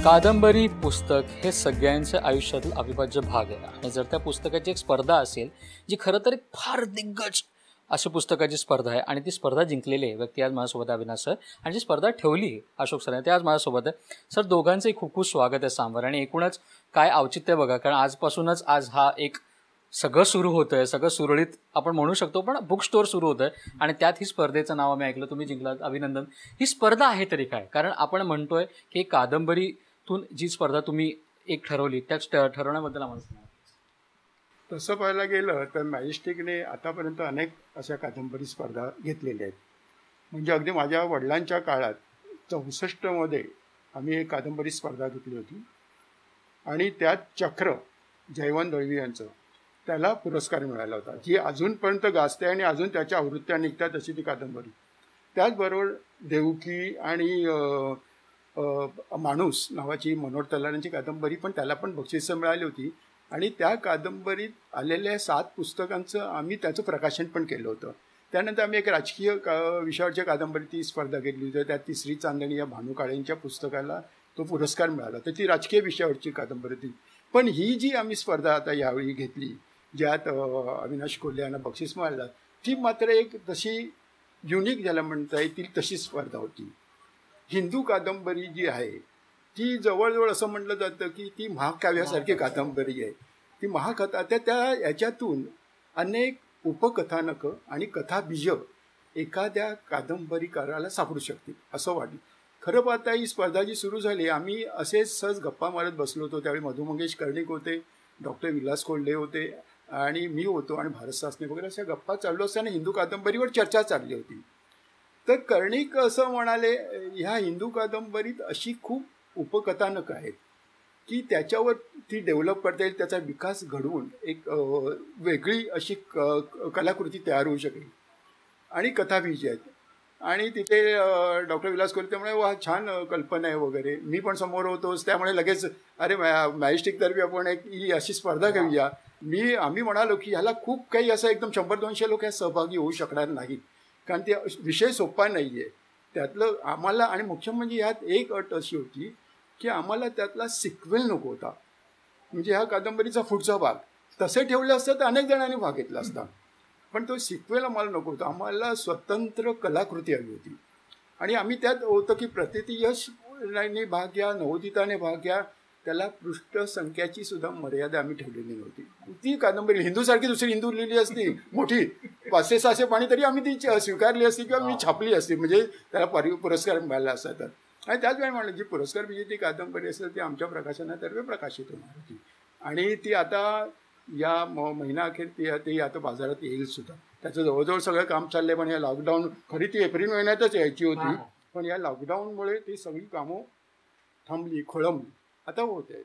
कादंबरी पुस्तक हे सगळ्यांच्या आयुष्यातील अविभाज्य भाग आहे आणि जर त्या पुस्तकाची एक स्पर्धा असेल जी खरं तर एक फार दिग्गज अशी पुस्तकाची स्पर्धा आहे आणि ती स्पर्धा जिंकलेली आहे व्यक्ती आज माझ्यासोबत आहे अविनाश सर आणि जी स्पर्धा ठेवली आहे अशोक सर ते आज माझ्यासोबत आहे. सर दोघांचंही खूप खूप स्वागत आहे सांबार आणि एकूणच काय औचित्य बघा कारण आजपासूनच आज हा एक सगळं सुरू होतं आहे सगळं सुरळीत आपण म्हणू शकतो पण बुक स्टोअर सुरू होतं आहे आणि त्यात ही स्पर्धेचं नाव आम्ही ऐकलं तुम्ही जिंकलात अभिनंदन. ही स्पर्धा आहे तरी काय कारण आपण म्हणतोय की कादंबरीतून जी स्पर्धा तुम्ही एक ठरवली त्याच ठरवण्याबद्दल आम्हाला सांगा. तसं पाहायला गेलं तर मॅजेस्टिकने आतापर्यंत अनेक अशा कादंबरी स्पर्धा घेतलेल्या आहेत. म्हणजे अगदी माझ्या वडिलांच्या काळात 64मध्ये आम्ही एक कादंबरी स्पर्धा घेतली होती आणि त्यात चक्र जयवंत दळवी यांचं त्याला पुरस्कार मिळाला होता जी अजूनपर्यंत गाजते आणि अजून त्याच्या आवृत्त्या निघतात अशी ती कादंबरी. त्याचबरोबर देवकी आणि माणूस नावाची मनोहर तलारांची कादंबरी पण त्याला पण बक्षिसं मिळाली होती आणि त्या कादंबरीत आलेल्या 7 पुस्तकांचं आम्ही त्याचं प्रकाशन पण केलं होतं. त्यानंतर आम्ही एक राजकीय विषयावरच्या कादंबरीची स्पर्धा घेतली होती त्यात तिसरी चांदणी या भानू काळेंच्या पुस्तकाला तो पुरस्कार मिळाला तर ती राजकीय विषयावरची कादंबरी होती. पण ही जी आम्ही स्पर्धा आता यावेळी घेतली ज्यात अविनाश कोल्हे यांना बक्षीस मिळालं ती मात्र एक तशी युनिक ज्याला म्हणता येतील तशी स्पर्धा होती. हिंदू कादंबरी जी आहे ती जवळजवळ असं म्हटलं जातं की ती महाकाव्यासारखी कादंबरी आहे. ती महाकथा त्या याच्यातून अनेक उपकथानकं आणि कथाबीज एखाद्या कादंबरीकाराला सापडू शकतील असं वाटलं. खरं पाहता ही स्पर्धा जी सुरू झाली आम्ही असेच सहज गप्पा मारत बसलो होतो. त्यावेळी मधु मंगेश कर्णिक होते, डॉक्टर विलास कोल्हे होते आणि मी होतो आणि भारत सासने वगैरे अशा गप्पा चालू असताना हिंदू कादंबरीवर चर्चा चालली होती. तर कर्णिक असं म्हणाले ह्या हिंदू कादंबरीत अशी खूप उपकथानकं आहेत की त्याच्यावर ती डेव्हलप करता येईल त्याचा विकास घडवून एक वेगळी अशी कलाकृती तयार होऊ शकेल आणि कथाबीज आहेत. आणि तिथे डॉक्टर विलास कोल्हे त्यामुळे वा छान कल्पना आहे वगैरे. मी पण समोर होतोच त्यामुळे लगेच अरे मॅजेस्टिकतर्फे आपण एक ही अशी स्पर्धा घेऊया. आम्ही म्हणालो की ह्याला खूप काही असं एकदम 100-200 लोक ह्यात सहभागी होऊ शकणार नाहीत कारण ते विषय सोपा नाही आहे. त्यातलं आम्हाला आणि मुख्य म्हणजे ह्यात एक अट अशी होती की आम्हाला त्यातला सिक्वेल नको होता. म्हणजे ह्या कादंबरीचा पुढचा भाग तसे ठेवले असतं तर अनेक जणांनी भाग घेतला असता पण तो सिक्वेल आम्हाला नको होता. आम्हाला स्वतंत्र कलाकृती हवी होती आणि आम्ही त्यात होतं की प्रतियशने भाग घ्या नवोदिताने भाग घ्या त्याला पृष्ठसंख्याची सुद्धा मर्यादा आम्ही ठेवलेली नव्हती. ती कादंबरी हिंदूसारखी दुसरी हिंदू लिहिली असती मोठी 500-600 पाणी तरी आम्ही ती स्वीकारली असती किंवा मी छापली असती म्हणजे त्याला पुरस्कार मिळाला असता. तर आणि त्याच वेळी म्हणलं जी पुरस्कार विजेती कादंबरी असेल ती आमच्या प्रकाशनातर्फे प्रकाशित होणार होती आणि ती आता या महिनाअखेर ती आता बाजारात येईल सुद्धा. त्याचं जवळजवळ सगळं काम चाललं आहे पण या लॉकडाऊन खरी ती एप्रिल महिन्यातच यायची होती पण या लॉकडाऊनमुळे ती सगळी कामं थांबली खोळंबली आता होत आहे.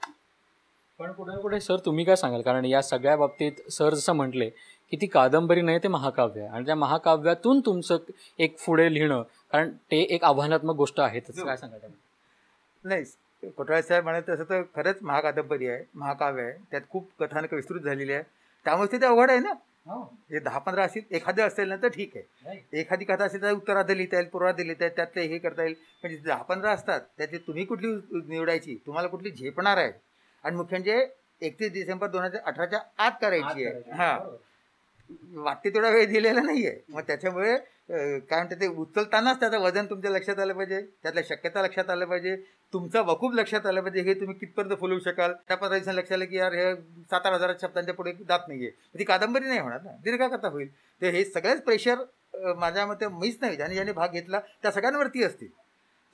पण कुठे ना कुठे सर तुम्ही काय सांगाल कारण या सगळ्या बाबतीत सर जसं म्हटले की ती कादंबरी नाही ते महाकाव्य आहे आणि त्या महाकाव्यातून तुमचं एक पुढे लिहिणं कारण ते एक आव्हानात्मक गोष्ट आहे. काय सांगाल? नाही कोठाळे साहेब म्हणत तसं तर खरंच महाकादंबरी आहे महाकाव्य आहे त्यात खूप कथानक विस्तृत झालेली आहे त्यामुळे ते अवघड आहे ना. हे 10-15 असेल एखादं असेल ना तर ठीक आहे. एखादी कथा असेल तर उत्तरार्ध लिहिता येईल पूर्वार्ध लिहिता येईल त्यातले हे करता येईल म्हणजे 10-15 असतात त्यातली तुम्ही कुठली निवडायची तुम्हाला कुठली झेपणार आहे आणि मुख्य म्हणजे 31 डिसेंबर 2018च्या आत करायची आहे. हां वाटते तेवढा वेळ दिलेला नाही आहे मग त्याच्यामुळे काय म्हणते ते उचलतानाच त्याचं वजन तुमच्या लक्षात आलं पाहिजे त्यातल्या शक्यता लक्षात आलं पाहिजे तुमचा वकूफ लक्षात आलं पाहिजे हे तुम्ही कितपर्यंत फुलवू शकाल. त्या 15 दिवसांनी लक्षात आलं की यार हे 7-8 शब्दांच्या पुढे जात नाही आहे ती कादंबरी नाही होणार ना दीर्घकथा होईल. तर हे सगळ्याच प्रेशर माझ्या मते मीच नाही ज्याने भाग घेतला त्या सगळ्यांवरती असतील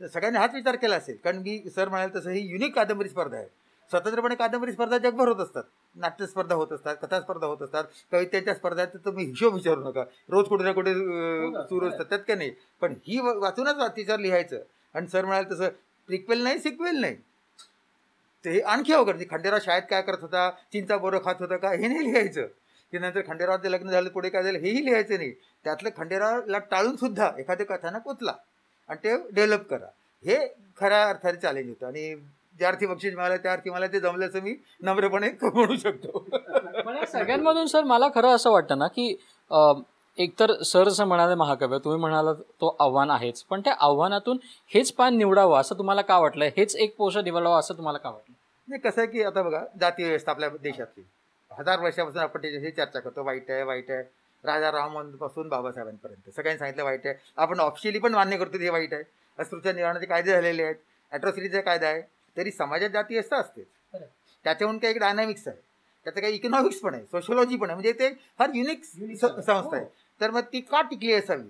तर सगळ्यांनी हाच विचार केला असेल कारण मी सर म्हणाल तसं ही युनिक कादंबरी स्पर्धा आहे. स्वतंत्रपणे कादंबरी स्पर्धा जगभर होत असतात नाट्य स्पर्धा होत असतात कथा स्पर्धा होत असतात कवितेच्या स्पर्धा तर तुम्ही हिशोब विचारू नका रोज कुठे ना कुठे सुरू असतात त्यात काय नाही पण ही वाचूनच तिच्यावर लिहायचं. आणि सर म्हणाल तसं प्रिक्वेल नाही सिक्वेल नाही ते आणखी अवघड. खंडेराव शाळेत काय करत होता चिंचा बोरं खात होता का हे नाही लिहायचं की नंतर खंडेरावचं लग्न झालं पुढे काय झालं हेही लिहायचं नाही. त्यातलं खंडेरावला टाळून सुद्धा एखादं कथानक उचला आणि ते डेव्हलप करा हे खऱ्या अर्थाने चॅलेंज होतं आणि ज्या अर्थी बक्षीस मिळालं त्या अर्थी मला ते जमल्याचं मी नम्रपणे म्हणू शकतो. पण या सगळ्यांमधून सर मला खरं असं वाटतं ना की एकतर सर असं म्हणाले महाकाव्य, तुम्ही म्हणाला तो आव्हान आहेच, पण त्या आव्हानातून हेच पान निवडावं असं तुम्हाला का वाटलं, हेच एक पोषण निवडावं असं तुम्हाला का वाटलं? नाही, कसं आहे की आता बघा, जाती व्यवस्था आपल्या देशातली 1000 वर्षापासून आपण त्याच्याशी चर्चा करतो, वाईट आहे वाईट आहे. राजा रामापासून बाबासाहेबांपर्यंत सगळ्यांनी सांगितलं वाईट आहे. आपण ऑफिशियली पण मान्य करतो ते वाईट आहे. अस्पृश्य निवारणाचे कायदे झालेले आहेत, ॲट्रॉसिटीचा कायदा आहे. तरी समाजात जाती व्यवस्था असते. त्याच्याहून काही एक डायनॅमिक्स आहे, त्याचं काही इकॉनॉमिक्स पण आहे, सोशिओलॉजी पण आहे. म्हणजे ते फार युनिक संस्था आहे. तर मग ती का टिकली असावी?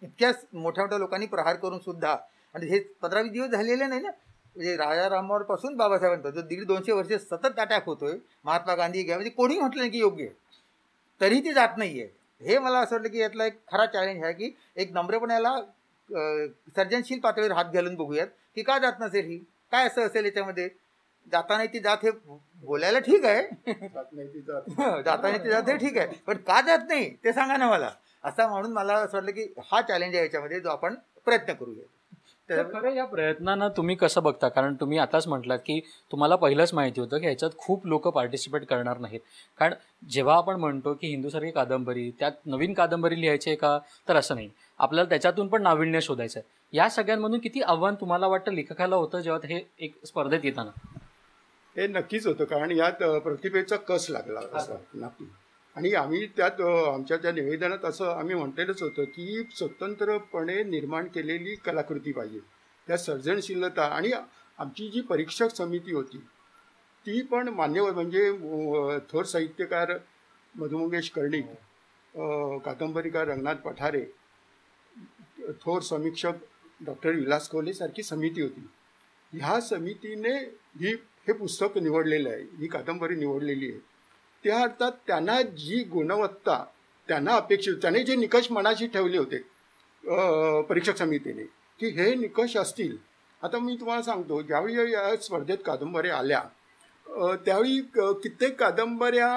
इतक्या मोठ्या मोठ्या लोकांनी प्रहार करून सुद्धा, आणि हे 15-20 दिवस झालेले नाही ना. म्हणजे राजा रामरावपासून बाबासाहेबांपर्यंत जो 150-200 वर्ष सतत अटॅक होतोय, महात्मा गांधी घ्या, म्हणजे कोणी म्हटलं नाही की योग्य आहे, तरी ती जात नाही आहे. हे मला असं वाटलं की यातला एक खरा चॅलेंज आहे की एक नम्रपणाला सर्जनशील पातळीवर हात घालून बघूयात की का जात नसेल ही, काय असं असेल याच्यामध्ये. जाता नाही ती जात हे बोलायला ठीक आहे, जाता नाही ती जात हे ठीक आहे, पण का जात नाही ते सांगा ना मला. असा म्हणून मला असं वाटलं की हा चॅलेंज आहे याच्यामध्ये, जो आपण प्रयत्न करूया. तर खरं या प्रयत्नांना तुम्ही कसं बघता? कारण तुम्ही आताच म्हटलात की तुम्हाला पहिलंच माहिती होतं की ह्याच्यात खूप लोक पार्टिसिपेट करणार नाहीत. कारण जेव्हा आपण म्हणतो की हिंदूसारखी कादंबरी, त्यात नवीन कादंबरी लिहायची आहे का, तर असं नाही, आपल्याला त्याच्यातून पण नाविन्य शोधायचं आहे. या सगळ्यांमधून किती आव्हान तुम्हाला वाटतं लेखकाला होतं जेव्हा हे एक स्पर्धेत येताना? हे नक्कीच होतं, कारण यात प्रतिभेचा कस लागला असं नक्की. आणि आम्ही त्यात आमच्या त्या निवेदनात असं आम्ही म्हटलेलंच होतं की स्वतंत्रपणे निर्माण केलेली कलाकृती पाहिजे, त्या सर्जनशीलता. आणि आमची जी परीक्षक समिती होती ती पण मान्यवर, म्हणजे थोर साहित्यकार मधुमंगेश कर्णिक, कादंबरीकार रंगनाथ पठारे, थोर समीक्षक डॉक्टर विलास कोल्हे सारखी समिती होती. ह्या समितीने हे पुस्तक निवडलेलं आहे, ही कादंबरी निवडलेली आहे. त्या अर्थात त्यांना जी गुणवत्ता त्यांना अपेक्षित, त्याने जे निकष मनाशी ठेवले होते परीक्षक समितीने की हे निकष असतील. आता मी तुम्हाला सांगतो, ज्यावेळी या स्पर्धेत कादंबऱ्या आल्या त्यावेळी कित्येक कादंबऱ्या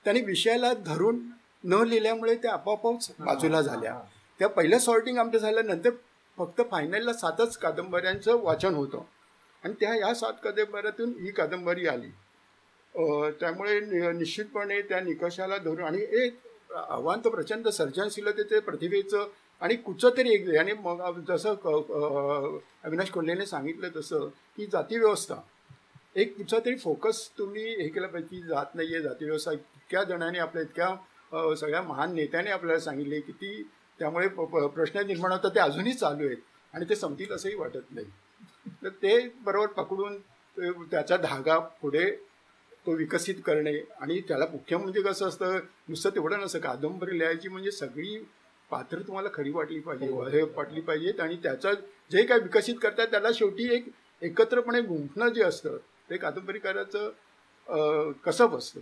त्यांनी विषयाला धरून न लिहिल्यामुळे त्या आपोआपच बाजूला झाल्या. त्या पहिलं सॉर्टिंग आमचं झाल्यानंतर फक्त फायनलला 7च कादंबऱ्यांचं वाचन होतं, आणि या 7 कादंबऱ्यातून ही कादंबरी आली. त्यामुळे निश्चितपणे त्या निकषाला धरून, आणि एक आव्हान तर प्रचंड सर्जनशीलतेचे, प्रतिभेचं, आणि कुठचं तरी एक. आणि मग जसं अविनाश कोल्हेने सांगितलं तसं की जातीव्यवस्था, एक कुठचा तरी फोकस तुम्ही हे केलं पाहिजे. जात नाही आहे, जातीव्यवस्था इतक्या जणांनी, आपल्या इतक्या सगळ्या महान नेत्याने आपल्याला सांगितले की ती, त्यामुळे प्रश्न निर्माण होतात, ते अजूनही चालू आहेत आणि ते संपतील असंही वाटत नाही. तर ते बरोबर पकडून त्याचा धागा पुढे तो विकसित करणे. आणि त्याला मुख्य म्हणजे कसं असतं, नुसतं तेवढं नसतं, कादंबरी लिहायची म्हणजे सगळी पात्र तुम्हाला खरी वाटली पाहिजे, वाटली पाहिजेत, आणि त्याचं जे काही विकसित करतात त्याला शेवटी एक एकत्रपणे गुंफणं जे असतं ते कादंबरीकाराचं कसब असतं,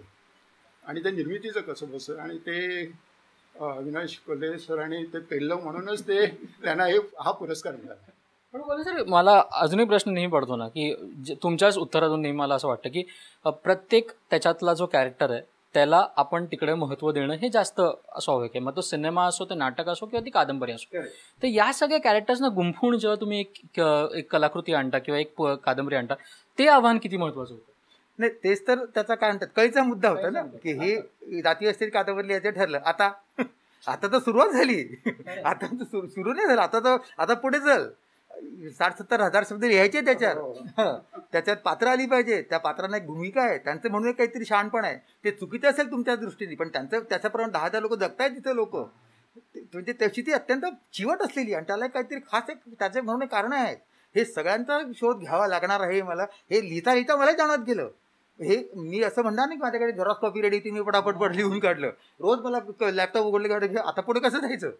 आणि त्या निर्मितीचं कसब असतं. आणि ते अविनाश कोल्हे सरांनी ते पेललं म्हणूनच त्यांना हा पुरस्कार मिळाला. पण बोला सर, मला अजूनही प्रश्न नेहमी पडतो ना की तुमच्याच उत्तरातून नेहमी मला असं वाटतं की प्रत्येक त्याच्यातला जो कॅरेक्टर आहे त्याला आपण तिकडे महत्त्व देणं हे जास्त स्वाभाविक आहे. मग तो सिनेमा असो, ते नाटक असो, किंवा ती कादंबरी असो. तर या सगळ्या कॅरेक्टर्सना गुंफून जेव्हा तुम्ही एक कलाकृती आणता किंवा एक कादंबरी आणता, ते आव्हान किती महत्त्वाचं होतं? नाही, तेच तर त्याचा काय म्हणतात कळीचा मुद्दा होता ना, की हे जाती असतील कादंबरी लिहायचं ठरलं. आता तर सुरुवात झाली, आता तर सुरू नाही झालं, आता पुढे चल. 60-70 हजार शब्द लिहायचे त्याच्यात. त्याच्यात पात्र आली पाहिजे, त्या पात्रांना एक भूमिका आहे, त्यांचं म्हणून काहीतरी शहाणपण आहे. ते चुकीचं असेल तुमच्या दृष्टीने, पण त्याच्याप्रमाणे 10,000 लोक जगतायत तिथे लोक, म्हणजे त्याची ती अत्यंत चिवट असलेली, आणि त्याला काहीतरी खास एक त्याचे म्हणून कारणं आहेत. हे सगळ्यांचा शोध घ्यावा लागणार आहे मला. हे लिहिता लिहिता मला जाणवत गेलं. हे मी असं म्हणणार नाही की माझ्याकडे झेरॉक्स कॉपी रेडी होती, मी पटापट लिहून काढलं. रोज मला लॅपटॉप उघडलं काढलं, आता पुढे कसं जायचं.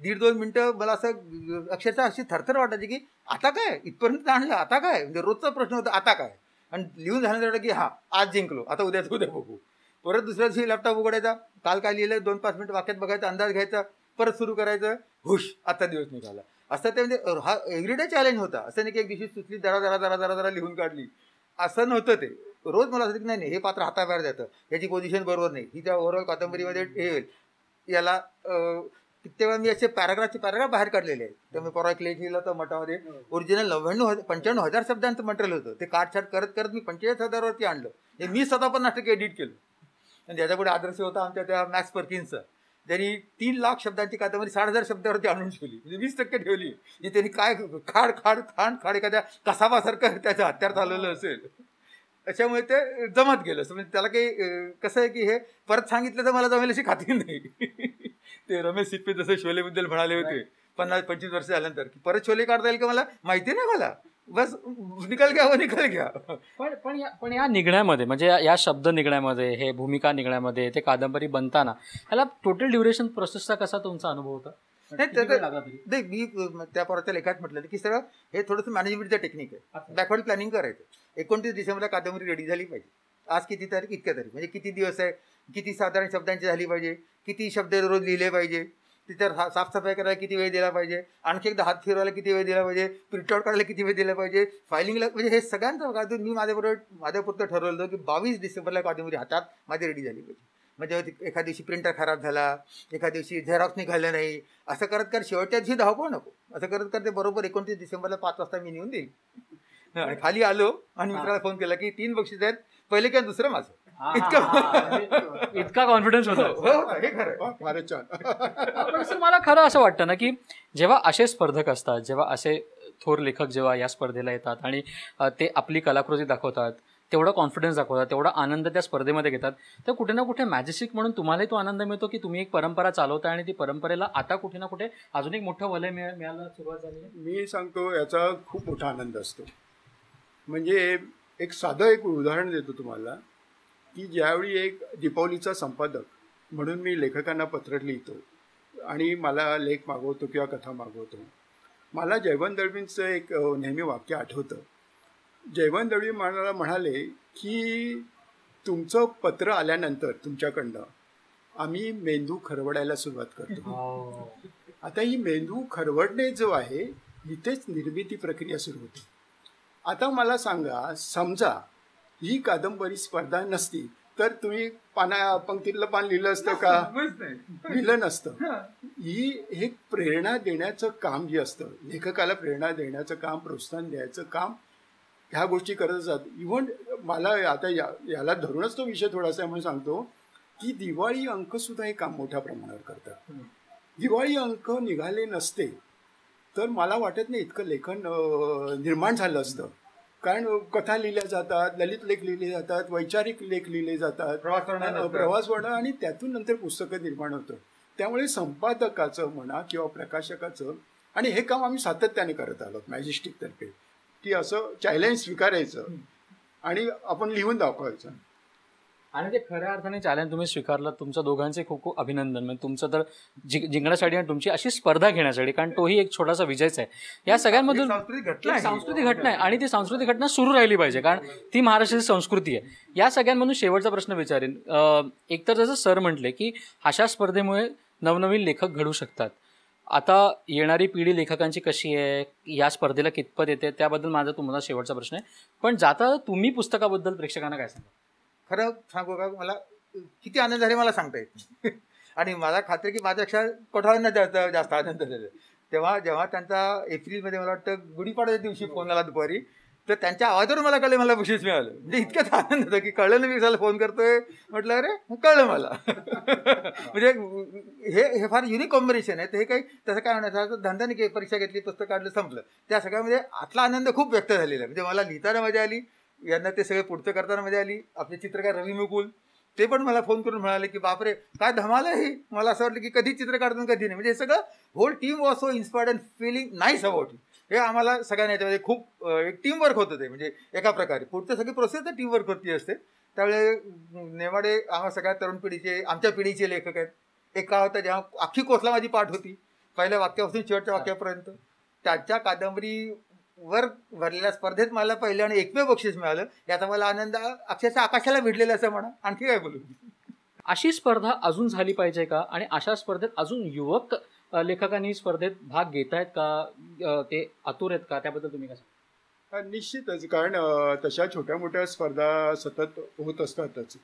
1.5-2 मिनटं मला असं अक्षरशः अशी थरथर वाटायची की आता काय, इथपर्यंत आणलं, आता काय, म्हणजे रोजचा प्रश्न होता आता काय. आणि लिहून झाल्यानंतर की हां आज जिंकलो, आता उद्या बघू. परत दुसऱ्या दिवशी लॅपटॉप उघडायचा, काल काय लिहिलं 2-5 मिनिट वाक्यात बघायचा, अंदाज घ्यायचा, परत सुरू करायचं, हुश आता दिवस निघाला. असं ते म्हणजे हा एव्हरीडे चॅलेंज होता. असं नाही की एक दिवशी सुचली जरा लिहून काढली, असं नव्हतं ते. रोज मला असं की नाही हे पात्र हाताबाहेर जातं, याची पोझिशन बरोबर नाही, ही त्या ओव्हरऑल कादंबरीमध्ये हे होईल. याला तेव्हा मी असे पॅराग्राफ बाहेर काढलेले आहेत. तर मी परवा एक लेख लिहिला होता मठामध्ये, ओरिजिनल 95,000 शब्दांचं मटेरियल होतं. ते काटछाट करत मी 45,000वरती आणलं. हे मी स्वतः 50% एडिट केलं. आणि त्याच्यापुढे आदर्श होता आमच्या त्या मॅक्स पर्किन्सचा. त्यांनी 3,00,000 शब्दांची कादंबरी 60,000 शब्दावरती आणून ठेवली, म्हणजे 20% ठेवली. म्हणजे त्यांनी काय खाड खाड खाण खाड एखाद्या कसाबासारखं त्याचं हत्यार चालवलं असेल. त्याच्यामुळे ते जमत गेलं. म्हणजे त्याला काही कसं आहे की हे परत सांगितलं तर मला जमेल अशी खात्री नाही. ते रमेश सिप्पी जसं शोलेबद्दल म्हणाले होते 50-25 वर्ष झाल्यानंतर की परत शोले काढता येईल का मला माहिती नाही, मला बस निकाल घ्या निकाल घ्या. पण या निघण्यामध्ये म्हणजे या शब्द निघण्यामध्ये, हे भूमिका निघण्यामध्ये, ते कादंबरी बनताना ह्याला टोटल ड्युरेशन प्रोसेसचा कसा तुमचा अनुभव होता? नाही, मी त्या परतच्या लेखात म्हटलं की सगळं हे थोडंसं मॅनेजमेंटचं टेक्निक आहे. बॅकवर्ड प्लॅनिंग करायचं. 29 डिसेंबरला कादंबरी रेडी झाली पाहिजे. आज किती तारीख, इतक्या तारीख, म्हणजे किती दिवस आहे, किती साधारण शब्दांची झाली पाहिजे, किती शब्द रोज लिहिले पाहिजे, तिथं साफसफाई करायला किती वेळ दिला पाहिजे, आणखी एकदा हात फिरवायला किती वेळ दिला पाहिजे, प्रिंटआउट करायला किती वेळ दिला पाहिजे, फायलिंगला, म्हणजे हे सगळ्यांचं कादंबरी मी माझ्यापुरतं ठरवलं की 22 डिसेंबरला कादंबरी हातात माझी रेडी झाली पाहिजे. म्हणजे एखाद्या दिवशी प्रिंटर खराब झाला, एखाद्या दिवशी झेरॉक्स निघालं नाही, असं करत करत शेवटच्या दिवशी धावपळ नको, असं करत करत ते बरोबर 29 डिसेंबरला 5 वाजता मी नेऊन देईल. आणि खाली आलो आणि मित्राला फोन केला की 3 बक्षीस आहेत, पहिले किंवा दुसरं माझं. इतका कॉन्फिडन्स होता. हे खरं, फारच छान. पण सर मला खरं असं वाटतं ना की जेव्हा असे स्पर्धक असतात, जेव्हा असे थोर लेखक जेव्हा या स्पर्धेला येतात आणि ते आपली कलाकृती दाखवतात, तेवढा कॉन्फिडन्स दाखवतात, तेवढा आनंद त्या स्पर्धेमध्ये घेतात, तर कुठे ना कुठे मॅजेस्टिक म्हणून तुम्हालाही तो आनंद मिळतो की तुम्ही एक परंपरा चालवता आणि ती परंपरेला आता कुठे ना कुठे अजून एक मोठं वलय मिळायला सुरुवात झाली. मी सांगतो याचा खूप मोठा आनंद असतो. म्हणजे एक उदाहरण देतो तुम्हाला की ज्यावेळी एक दीपावलीचा संपादक म्हणून मी लेखकांना पत्र लिहितो आणि मला लेख मागवतो किंवा कथा मागवतो, मला जयवंत दळवींचं एक नेहमी वाक्य आठवतं. जयवंत दळवी मला म्हणाले की तुमचं पत्र आल्यानंतर तुमच्याकडनं आम्ही मेंदू खरवडायला सुरुवात करतो. आता ही मेंदू खरवडणे जो आहे इथेच निर्मिती प्रक्रिया सुरू होते. आता मला सांगा, समजा ही कादंबरी स्पर्धा नसती तर तुम्ही पंक्तीतलं पान लिहिलं असतं का? लिहिलं नसतं. ही एक प्रेरणा देण्याचं काम जे असतं, लेखकाला प्रेरणा देण्याचं काम, प्रोत्साहन द्यायचं काम, ह्या गोष्टी करत असतात. इव्हन मला आता याला धरूनच तो विषय थोडासा म्हणून सांगतो की दिवाळी अंकसुद्धा हे काम मोठ्या प्रमाणावर करतात. दिवाळी अंक निघाले नसते तर मला वाटत नाही इतकं लेखन निर्माण झालं असतं. कारण कथा लिहिल्या जातात, ललित लेख लिहिले जातात, वैचारिक लेख लिहिले जातात, प्रवास वर्णन, आणि त्यातून नंतर पुस्तकं निर्माण होतं. त्यामुळे संपादकाचं म्हणा किंवा प्रकाशकाचं, आणि हे काम आम्ही सातत्याने करत आलो मॅजेस्टिकतर्फे, की असं चॅलेंज स्वीकारायचं आणि आपण लिहून दाखवायचं. आणि ते खऱ्या अर्थाने चॅलेंज तुम्ही स्वीकारलं. तुमच्या दोघांचे खूप खूप अभिनंदन. म्हणजे तुमचं तर जिंकण्यासाठी आणि तुमची अशी स्पर्धा घेण्यासाठी, कारण तोही एक छोटासा विजयच आहे. या सगळ्यांमधून सांस्कृतिक घटना आहे आणि ती सांस्कृतिक घटना सुरू राहिली पाहिजे, कारण ती महाराष्ट्राची संस्कृती आहे. या सगळ्यांमधून शेवटचा प्रश्न विचारेन. एकतर जसं सर म्हटले की अशा स्पर्धेमुळे नवनवीन लेखक घडू शकतात. आता येणारी पिढी लेखकांची कशी आहे, या स्पर्धेला कितपत येते, त्याबद्दल माझा तुम्हाला शेवटचा प्रश्न आहे. पण जाता तुम्ही पुस्तकाबद्दल प्रेक्षकांना काय सांगा? खरं सांगू का, मला किती आनंद झाले मला सांगता येत नाही. आणि मला खात्री की माझ्यापेक्षा कोठाळांना जास्त आनंद झालेला. जेव्हा त्यांचा एप्रिलमध्ये मला वाटतं गुढीपाडव्याच्या दिवशी फोन आला दुपारी, तर त्यांच्या आवाजावर मला कळलं मला बक्षीस मिळालं. म्हणजे इतक्याच आनंद होता की कळलं नाही, मी त्याला फोन करतोय, म्हटलं अरे कळलं मला. म्हणजे हे फार युनिक कॉम्बिनेशन आहे. तर हे काही तसं काय म्हणायचं, धंद्याने परीक्षा घेतली, पुस्तक काढलं, संपलं. त्या सगळ्यामध्ये आतला आनंद खूप व्यक्त झालेला आहे. म्हणजे मला लिहिताना मजा आली, यांना ते सगळे पुढचं करताना मजा आली. आपले चित्रकार रवी मुकुल ते पण मला फोन करून म्हणाले की बापरे काय धमाल आहे. मला असं वाटलं की कधी चित्र काढतो कधी नाही. म्हणजे हे सगळं whole team was so inspired and feeling nice about it. हे आम्हाला सगळ्यांना याच्यामध्ये खूप एक टीमवर्क होतं ते. म्हणजे एका प्रकारे पुढचं सगळी प्रोसेस तर टीमवर्क होती असते. त्यावेळे नेवाडे आम्हा सगळ्या तरुण पिढीचे, आमच्या पिढीचे लेखक आहेत. एक काळ होता जेव्हा अख्खी कोसला माझी पाठ होती, पहिल्या वाक्यापासून शेवटच्या वाक्यापर्यंत. त्यांच्या कादंबरीवर भरलेल्या स्पर्धेत मला पहिलं आणि एकमेव बक्षीस मिळालं. याचा मला आनंद अक्षरशः आकाशाला भिडलेला असं म्हणा. आणखी काय बोलू. अशी स्पर्धा अजून झाली पाहिजे का, आणि अशा स्पर्धेत अजून युवक लेखकांनी स्पर्धेत भाग घेत आहेत का, ते आतुर आहेत का, त्याबद्दल तुम्ही काय सांगा? निश्चितच, कारण तशा छोट्या मोठ्या स्पर्धा सतत होत असतातच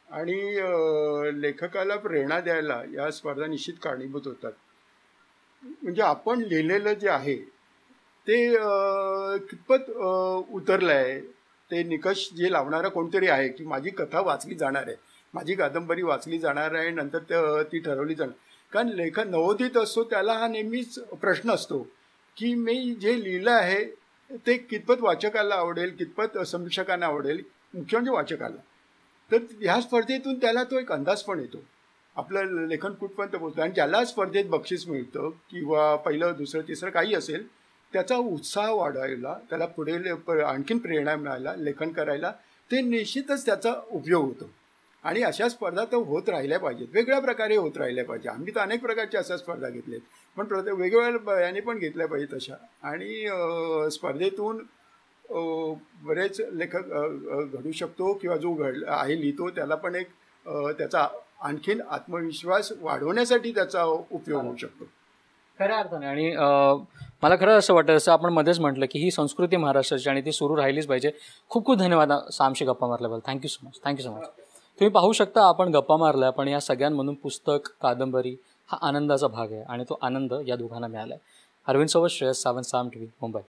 आणि लेखकाला प्रेरणा द्यायला या स्पर्धा निश्चित कारणीभूत होतात. म्हणजे आपण लिहिलेलं जे आहे ते कितपत उतरलं आहे, ते निकष जे लावणारा कोणतरी आहे की माझी कथा वाचली जाणार आहे, माझी कादंबरी वाचली जाणार आहे, नंतर ती ठरवली जाणार. कारण लेखन नवोदित असतो त्याला हा नेहमीच प्रश्न असतो की मी जे लिहिलं आहे ते कितपत वाचकाला आवडेल, कितपत समीक्षकांना आवडेल, मुख्य म्हणजे वाचकाला. तर ह्या स्पर्धेतून त्याला तो एक अंदाज पण येतो आपलं लेखन कुठपर्यंत पोहोचतं. आणि ज्याला स्पर्धेत बक्षीस मिळतं किंवा पहिलं दुसरं तिसरं काही असेल त्याचा उत्साह वाढवायला, त्याला पुढे आणखीन प्रेरणा मिळायला लेखन करायला ते निश्चितच त्याचा उपयोग होतो. आणि अशा स्पर्धा तर होत राहिल्या पाहिजेत, वेगळ्या प्रकारे होत राहिल्या पाहिजे. आम्ही तर अनेक प्रकारच्या अशा स्पर्धा घेतल्यात, पण वेगवेगळ्या याने पण घेतल्या पाहिजेत अशा. आणि स्पर्धेतून बरेच लेखक घडू शकतो किंवा जो आहे लिहितो त्याला पण एक त्याचा आणखीन आत्मविश्वास वाढवण्यासाठी त्याचा उपयोग होऊ शकतो खऱ्या अर्थाने. आणि मला खरं असं वाटतं, जसं आपण मध्येच म्हटलं की ही संस्कृती महाराष्ट्राची आणि ती सुरू राहिलीच पाहिजे. खूप खूप धन्यवाद सामशी गप्पा मारल्याबद्दल. Thank you so much. Thank you so much. तुम्ही पाहू शकता आपण गप्पा मारल्या, पण या सगळ्यांमधून पुस्तक, कादंबरी हा आनंदाचा भाग आहे आणि तो आनंद या दोघांना मिळाला आहे. अरविंद सोबत श्रेयस सावंत, साम टीव्ही, मुंबई.